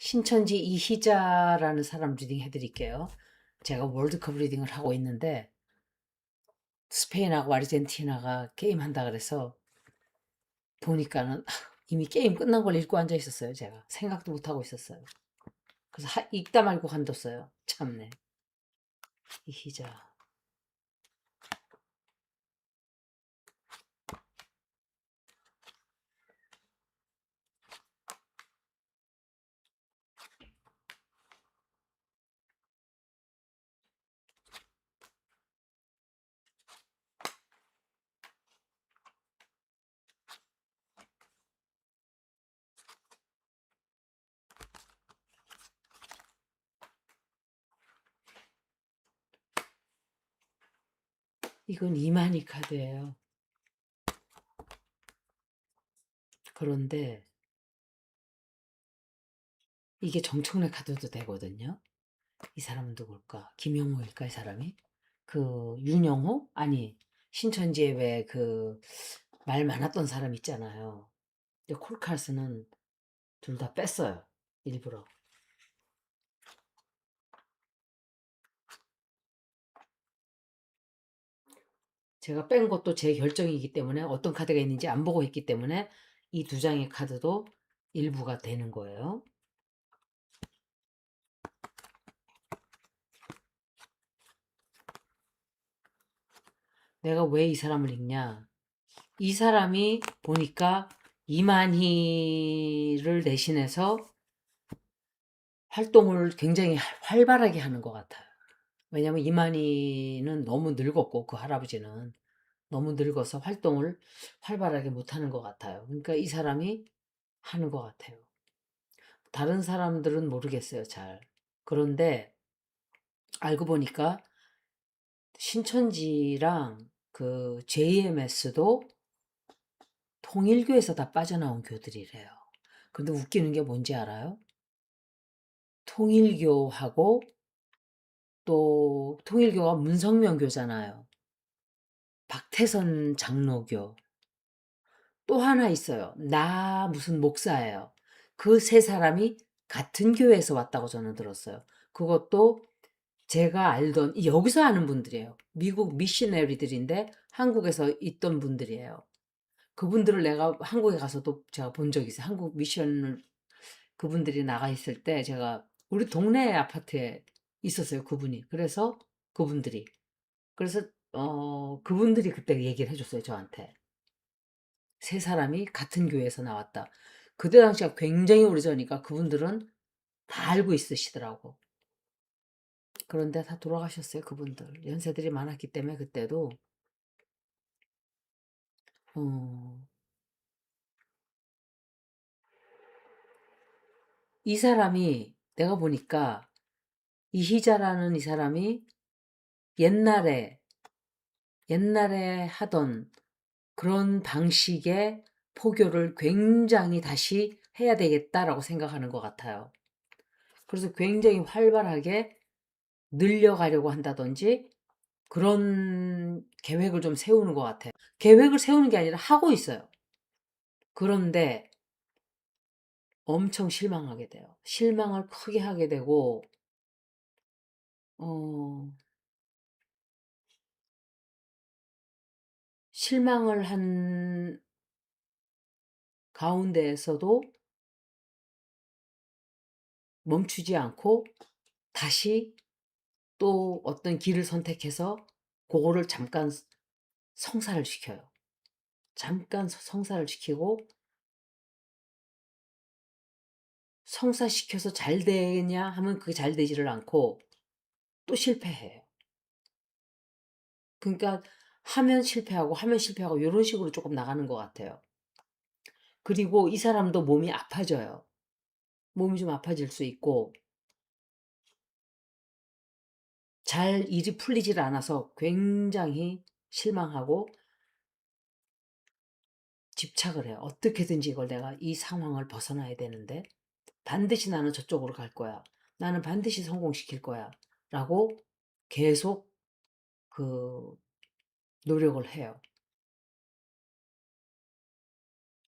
신천지 이희자라는 사람 리딩 해드릴게요. 제가 월드컵 리딩을 하고 있는데 스페인하고 아르헨티나가 게임한다 그래서 보니까는 이미 게임 끝난 걸 읽고 앉아 있었어요. 제가 생각도 못 하고 있었어요. 그래서 읽다 말고 간뒀어요. 참네. 이희자. 이건 이만희 카드예요. 그런데 이게 정청래 카드도 되거든요. 이 사람은 누굴까? 김영호일까 이 사람이? 그 윤영호? 아니 신천지에 왜 그 말 많았던 사람 있잖아요. 근데 콜칼스는 둘 다 뺐어요. 일부러. 제가 뺀 것도 제 결정이기 때문에 어떤 카드가 있는지 안 보고 있기 때문에 이 두 장의 카드도 일부가 되는 거예요. 내가 왜 이 사람을 읽냐? 이 사람이 보니까 이만희를 대신해서 활동을 굉장히 활발하게 하는 것 같아요. 왜냐면 이만희는 너무 늙었고 그 할아버지는 너무 늙어서 활동을 활발하게 못하는 것 같아요. 그러니까 이 사람이 하는 것 같아요. 다른 사람들은 모르겠어요, 잘. 그런데 알고 보니까 신천지랑 그 JMS도 통일교에서 다 빠져나온 교들이래요. 근데 웃기는 게 뭔지 알아요? 통일교하고 또 통일교가 문성명교잖아요. 박태선 장로교. 또 하나 있어요. 나 무슨 목사예요. 그 세 사람이 같은 교회에서 왔다고 저는 들었어요. 그것도 제가 알던 여기서 아는 분들이에요. 미국 미셔너리들인데 한국에서 있던 분들이에요. 그분들을 내가 한국에 가서도 제가 본 적이 있어요. 한국 미션을 그분들이 나가 있을 때 제가 우리 동네 아파트에 있었어요. 그분이. 그래서 그분들이 그래서 그분들이 그때 얘기를 해줬어요. 저한테. 세 사람이 같은 교회에서 나왔다. 그때 당시가 굉장히 오래전이니까 그분들은 다 알고 있으시더라고. 그런데 다 돌아가셨어요. 그분들. 연세들이 많았기 때문에 그때도 어, 이 사람이 내가 보니까 이희자라는 이 사람이 옛날에 하던 그런 방식의 포교를 굉장히 다시 해야 되겠다라고 생각하는 것 같아요. 그래서 굉장히 활발하게 늘려가려고 한다든지 그런 계획을 좀 세우는 것 같아요. 계획을 세우는 게 아니라 하고 있어요. 그런데 엄청 실망하게 돼요. 실망을 크게 하게 되고, 어, 실망을 한 가운데에서도 멈추지 않고 다시 또 어떤 길을 선택해서 그거를 잠깐 성사를 시켜요. 잠깐 성사를 시키고 성사시켜서 잘 되냐 하면 그게 잘 되지를 않고 또 실패해요. 그러니까 하면 실패하고 이런 식으로 조금 나가는 것 같아요. 그리고 이 사람도 몸이 아파져요. 몸이 좀 아파질 수 있고 잘 일이 풀리질 않아서 굉장히 실망하고 집착을 해요. 어떻게든지 이걸 내가 이 상황을 벗어나야 되는데 반드시 나는 저쪽으로 갈 거야. 나는 반드시 성공시킬 거야. 라고 계속 그 노력을 해요.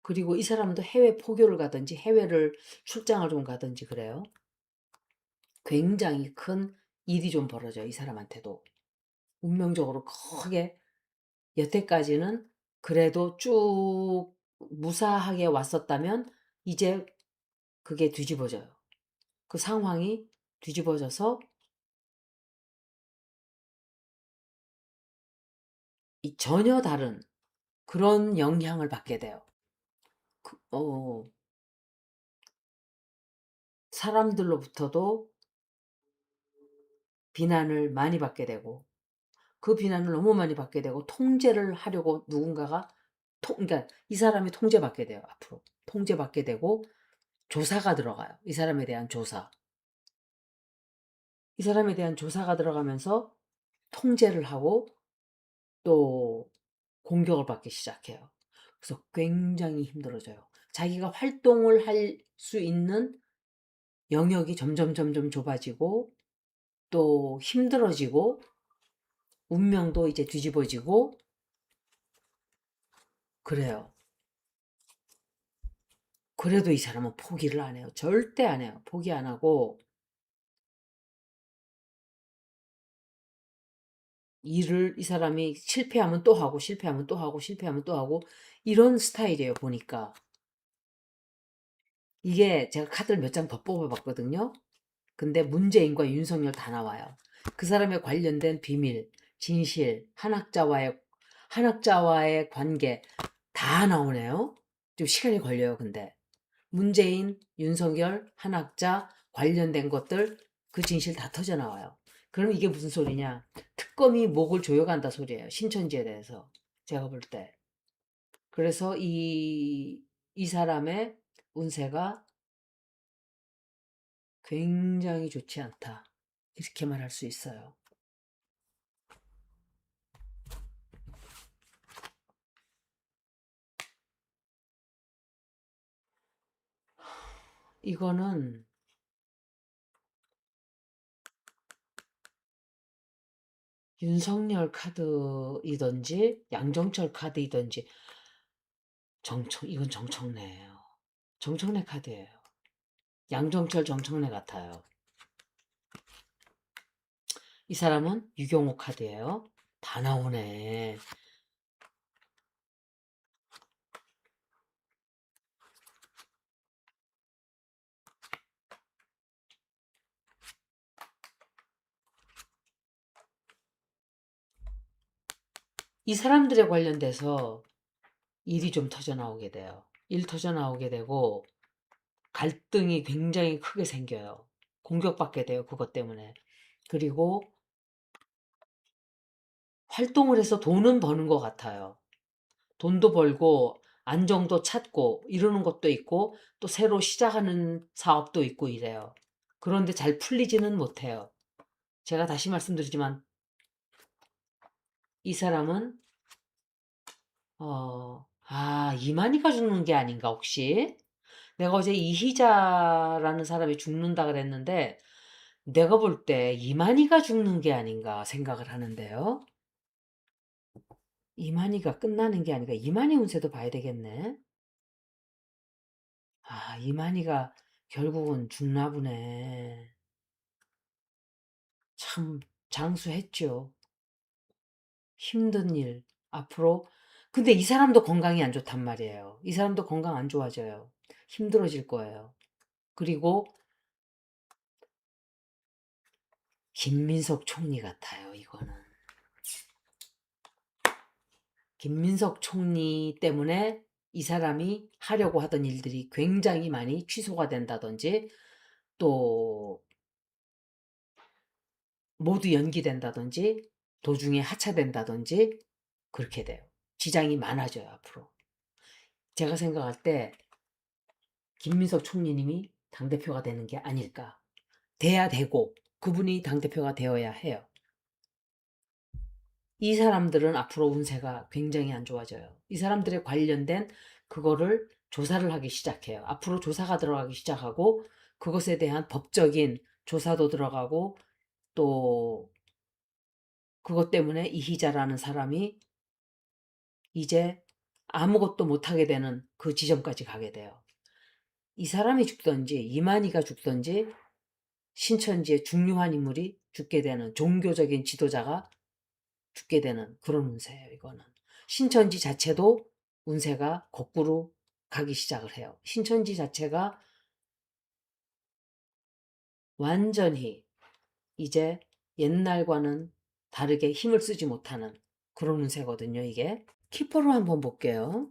그리고 이 사람도 해외 포교를 가든지 해외를 출장을 좀 가든지 그래요. 굉장히 큰 일이 좀 벌어져요, 이 사람한테도. 운명적으로 크게 여태까지는 그래도 쭉 무사하게 왔었다면 이제 그게 뒤집어져요. 그 상황이 뒤집어져서 이 전혀 다른 그런 영향을 받게 돼요. 그, 사람들로부터도 비난을 많이 받게 되고 그 비난을 너무 많이 받게 되고 통제를 하려고 누군가가 그러니까 이 사람이 통제받게 돼요. 앞으로 통제받게 되고 조사가 들어가요. 이 사람에 대한 조사. 이 사람에 대한 조사가 들어가면서 통제를 하고 또 공격을 받기 시작해요. 그래서 굉장히 힘들어져요. 자기가 활동을 할 수 있는 영역이 점점 좁아지고 또 힘들어지고 운명도 이제 뒤집어지고 그래요. 그래도 이 사람은 포기를 안 해요. 절대 안 해요. 포기 안 하고 일을 이 사람이 실패하면 또 하고 실패하면 또 하고 실패하면 또 하고 이런 스타일이에요. 보니까. 이게 제가 카드를 몇 장 더 뽑아봤거든요. 근데 문재인과 윤석열 다 나와요. 그 사람에 관련된 비밀, 진실, 한학자와의 관계 다 나오네요. 좀 시간이 걸려요. 근데 문재인, 윤석열, 한학자 관련된 것들 그 진실 다 터져 나와요. 그럼 이게 무슨 소리냐? 특검이 목을 조여간다 소리예요. 신천지에 대해서 제가 볼 때. 그래서 이 사람의 운세가 굉장히 좋지 않다. 이렇게 말할 수 있어요. 이거는 윤석열 카드이든지 양정철 카드이든지 이건 정청래예요. 정청래 카드예요. 양정철 정청래 같아요. 이 사람은 유경호 카드예요. 다 나오네. 이 사람들에 관련돼서 일이 좀 터져 나오게 돼요. 일 터져 나오게 되고 갈등이 굉장히 크게 생겨요. 공격받게 돼요. 그것 때문에. 그리고 활동을 해서 돈은 버는 것 같아요. 돈도 벌고 안정도 찾고 이러는 것도 있고 또 새로 시작하는 사업도 있고 이래요. 그런데 잘 풀리지는 못해요. 제가 다시 말씀드리지만 이 사람은 이만희가 죽는 게 아닌가 혹시? 내가 어제 이희자라는 사람이 죽는다 그랬는데 내가 볼 때 이만희가 죽는 게 아닌가 생각을 하는데요. 이만희가 끝나는 게 아닌가. 이만희 운세도 봐야 되겠네. 이만희가 결국은 죽나 보네. 참 장수했죠. 힘든 일 앞으로. 근데 이 사람도 건강이 안 좋단 말이에요. 이 사람도 건강 안 좋아져요. 힘들어질 거예요. 그리고 김민석 총리 같아요, 이거는. 김민석 총리 때문에 이 사람이 하려고 하던 일들이 굉장히 많이 취소가 된다든지 또 모두 연기된다든지 도중에 하차된다든지 그렇게 돼요. 지장이 많아져요, 앞으로. 제가 생각할 때 김민석 총리님이 당대표가 되는 게 아닐까. 돼야 되고 그분이 당대표가 되어야 해요. 이 사람들은 앞으로 운세가 굉장히 안 좋아져요. 이 사람들에 관련된 그거를 조사를 하기 시작해요. 앞으로 조사가 들어가기 시작하고 그것에 대한 법적인 조사도 들어가고 또 그것 때문에 이희자라는 사람이 이제 아무것도 못하게 되는 그 지점까지 가게 돼요. 이 사람이 죽든지 이만희가 죽든지 신천지의 중요한 인물이 죽게 되는, 종교적인 지도자가 죽게 되는 그런 운세예요. 이거는 신천지 자체도 운세가 거꾸로 가기 시작을 해요. 신천지 자체가 완전히 이제 옛날과는 다르게 힘을 쓰지 못하는 그런 운세거든요. 이게 키퍼로 한번 볼게요.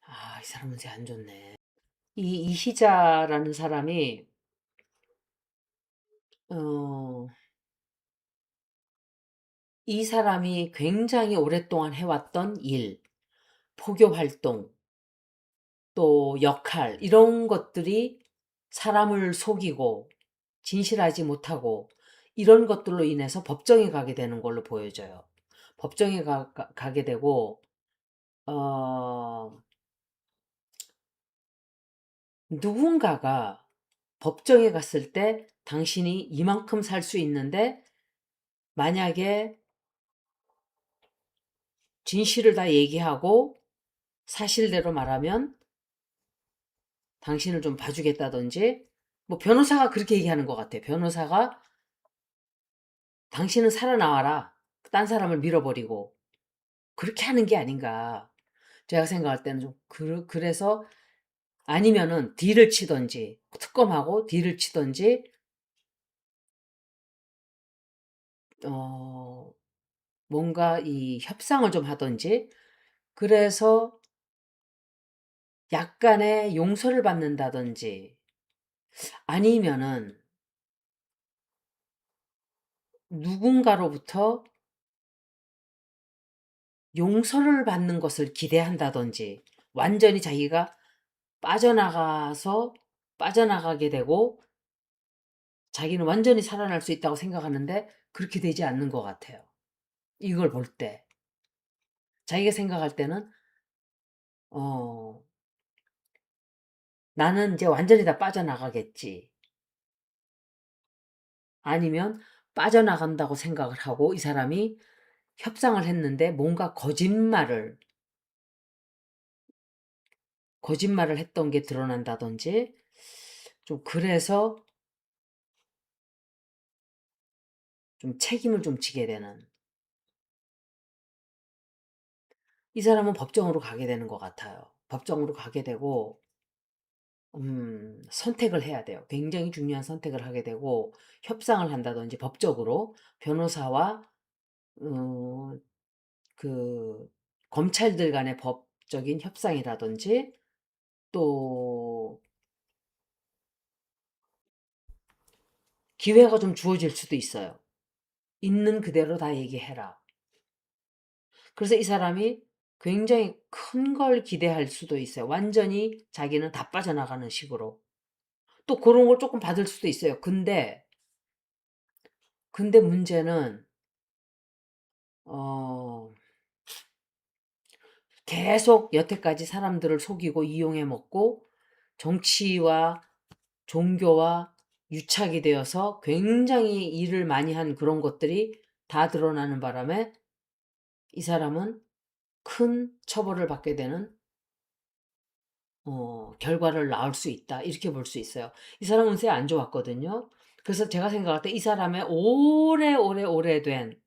아, 이 사람 운세 안 좋네. 이 이희자라는 사람이 어, 이 사람이 굉장히 오랫동안 해왔던 일, 포교 활동, 또 역할, 이런 것들이 사람을 속이고 진실하지 못하고 이런 것들로 인해서 법정에 가게 되는 걸로 보여져요. 법정에 가게 되고, 어, 누군가가 법정에 갔을 때 당신이 이만큼 살 수 있는데 만약에 진실을 다 얘기하고 사실대로 말하면 당신을 좀 봐주겠다든지, 뭐 변호사가 그렇게 얘기하는 것 같아요. 변호사가 당신은 살아나와라. 딴 사람을 밀어버리고. 그렇게 하는 게 아닌가. 제가 생각할 때는 좀, 그래서 아니면은 딜을 치던지, 특검하고 딜을 치던지, 어, 뭔가 이 협상을 좀 하던지, 그래서 약간의 용서를 받는다든지, 아니면은 누군가로부터 용서를 받는 것을 기대한다든지, 완전히 자기가 빠져나가서 빠져나가게 되고 자기는 완전히 살아날 수 있다고 생각하는데 그렇게 되지 않는 것 같아요. 이걸 볼 때. 자기가 생각할 때는 어, 나는 이제 완전히 다 빠져나가겠지. 아니면 빠져나간다고 생각을 하고 이 사람이 협상을 했는데 뭔가 거짓말을 했던 게 드러난다든지, 좀 그래서 좀 책임을 좀 지게 되는, 이 사람은 법정으로 가게 되는 것 같아요. 법정으로 가게 되고 선택을 해야 돼요. 굉장히 중요한 선택을 하게 되고 협상을 한다든지 법적으로 변호사와 어, 그 검찰들 간의 법적인 협상이라든지, 또 기회가 좀 주어질 수도 있어요. 있는 그대로 다 얘기해라. 그래서 이 사람이 굉장히 큰 걸 기대할 수도 있어요. 완전히 자기는 다 빠져나가는 식으로. 또 그런 걸 조금 받을 수도 있어요. 근데 문제는 어, 계속 여태까지 사람들을 속이고 이용해 먹고 정치와 종교와 유착이 되어서 굉장히 일을 많이 한 그런 것들이 다 드러나는 바람에 이 사람은 큰 처벌을 받게 되는 결과를 낳을 수 있다. 이렇게 볼 수 있어요. 이 사람 운세 안 좋았거든요. 그래서 제가 생각할 때 이 사람의 오래오래 오래된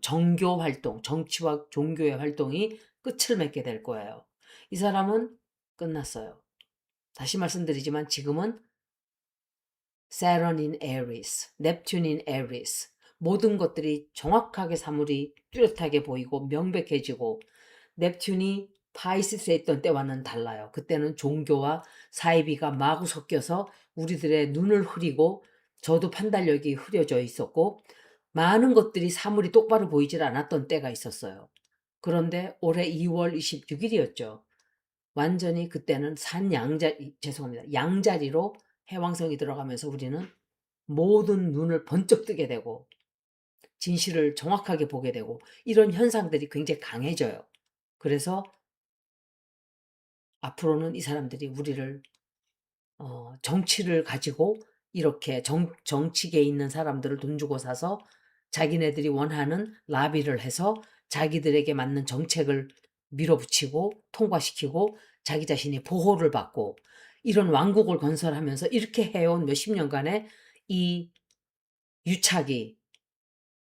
정교 활동, 정치와 종교의 활동이 끝을 맺게 될 거예요. 이 사람은 끝났어요. 다시 말씀드리지만 지금은 Saturn in Aries, Neptune in Aries. 모든 것들이 정확하게 사물이 뚜렷하게 보이고 명백해지고 넵튠이 파이시스에 있던 때와는 달라요. 그때는 종교와 사이비가 마구 섞여서 우리들의 눈을 흐리고 저도 판단력이 흐려져 있었고 많은 것들이 사물이 똑바로 보이질 않았던 때가 있었어요. 그런데 올해 2월 26일이었죠. 완전히 그때는 죄송합니다. 양자리로 해왕성이 들어가면서 우리는 모든 눈을 번쩍 뜨게 되고 진실을 정확하게 보게 되고 이런 현상들이 굉장히 강해져요. 그래서 앞으로는 이 사람들이 우리를 정치를 가지고 이렇게 정치계에 있는 사람들을 돈 주고 사서 자기네들이 원하는 라비를 해서 자기들에게 맞는 정책을 밀어붙이고 통과시키고 자기 자신이 보호를 받고 이런 왕국을 건설하면서 이렇게 해온 몇십 년간의 이 유착이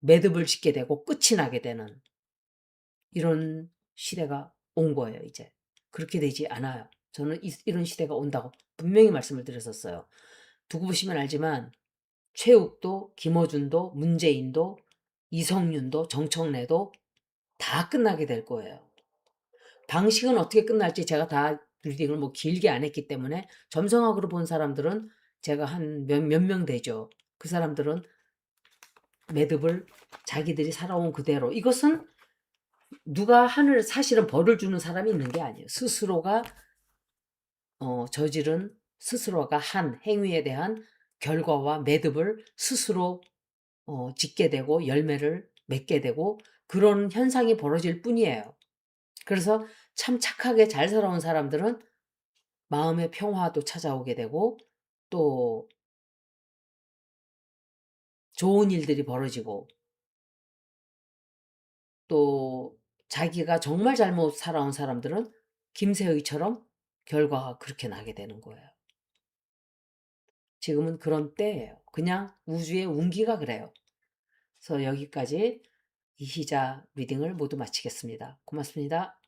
매듭을 짓게 되고 끝이 나게 되는 이런 시대가 온 거예요, 이제. 그렇게 되지 않아요. 저는 이런 시대가 온다고 분명히 말씀을 드렸었어요. 두고 보시면 알지만 최욱도 김어준도 문재인도 이성윤도 정청래도 다 끝나게 될 거예요. 방식은 어떻게 끝날지 제가 다 리딩을 뭐 길게 안 했기 때문에 점성학으로 본 사람들은 제가 한 몇 명 되죠. 그 사람들은 매듭을 자기들이 살아온 그대로 이것은 누가 하늘 사실은 벌을 주는 사람이 있는 게 아니에요. 스스로가 한 행위에 대한 결과와 매듭을 스스로 짓게 되고 열매를 맺게 되고 그런 현상이 벌어질 뿐이에요. 그래서 참 착하게 잘 살아온 사람들은 마음의 평화도 찾아오게 되고 또 좋은 일들이 벌어지고 또 자기가 정말 잘못 살아온 사람들은 김세의처럼 결과가 그렇게 나게 되는 거예요. 지금은 그런 때예요. 그냥 우주의 운기가 그래요. 그래서 여기까지 이시자 리딩을 모두 마치겠습니다. 고맙습니다.